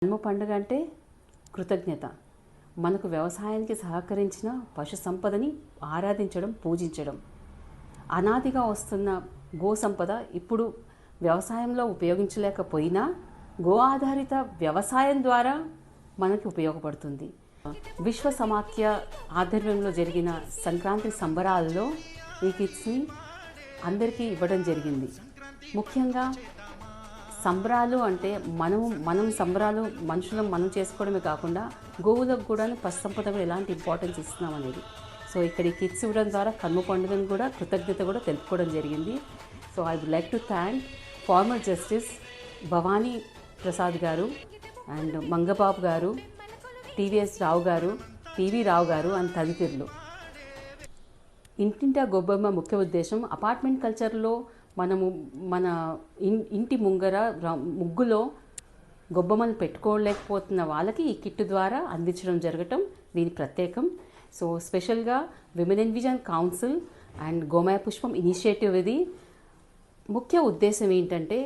కనుమ పండుగ అంటే కృతజ్ఞత. మనకు వ్యవసాయానికి సహకరించిన పశు సంపదని ఆరాధించడం, పూజించడం. అనాదిగా వస్తున్న గో సంపద ఇప్పుడు వ్యవసాయంలో ఉపయోగించలేకపోయినా గో ఆధారిత వ్యవసాయం ద్వారా మనకి ఉపయోగపడుతుంది. విశ్వ సమాఖ్య ఆధ్వర్యంలో జరిగిన సంక్రాంతి సంబరాల్లో ఈ కిట్స్ని అందరికీ ఇవ్వడం జరిగింది. ముఖ్యంగా సంబరాలు అంటే మనం సంబరాలు మనుషులం మనం చేసుకోవడమే కాకుండా గోవులకు కూడా పశు సంపద ఎలాంటి ఇంపార్టెన్స్ ఇస్తున్నాం అనేది. సో ఇక్కడ ఈ కిట్స్ ఇవ్వడం ద్వారా కనుమ పండుగను కూడా కృతజ్ఞత కూడా తెలుపుకోవడం జరిగింది. So I would like to thank former justice Bhavani Prasad గారు అండ్ మంగబాబు గారు, టీవీఎస్ రావు గారు, టీవీ రావు గారు అండ్ తదితరులు. ఇంటింటా గొబ్బెమ్మ ముఖ్య ఉద్దేశం అపార్ట్మెంట్ కల్చర్లో మనము మన ఇంటి ముంగర ముగ్గులో గొబ్బెమ్మలు పెట్టుకోలేకపోతున్న వాళ్ళకి ఈ కిట్ ద్వారా అందించడం జరగటం దీని ప్రత్యేకం. సో స్పెషల్గా women in vision council and Gomaya Pushpam initiative ఇది. ముఖ్య ఉద్దేశం ఏంటంటే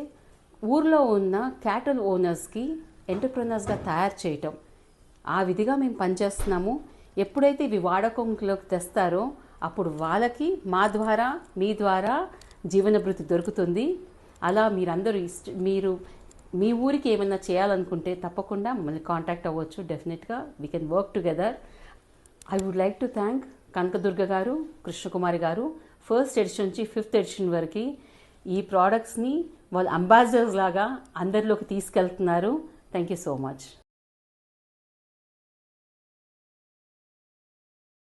ఊర్లో ఉన్న క్యాటల్ ఓనర్స్కి ఎంటర్ప్రెనర్స్గా తయారు చేయటం. ఆ విధిగా మేము పనిచేస్తున్నాము. ఎప్పుడైతే ఇవి వాడకంలోకి తెస్తారో అప్పుడు వాళ్ళకి మా ద్వారా మీ ద్వారా జీవనభృతి దొరుకుతుంది. అలా మీరందరూ మీరు మీ ఊరికి ఏమైనా చేయాలనుకుంటే తప్పకుండా మమ్మల్ని కాంటాక్ట్ అవ్వచ్చు. డెఫినెట్గా we can work together. I would like to thank Kanakadurga గారు, కృష్ణకుమారి గారు 1st ఎడిషన్ నుంచి 5th ఎడిషన్ వరకు ఈ ప్రోడక్ట్స్ని వాళ్ళ అంబాసిడర్స్ లాగా అందరిలోకి తీసుకెళ్తున్నారు. Thank you so much.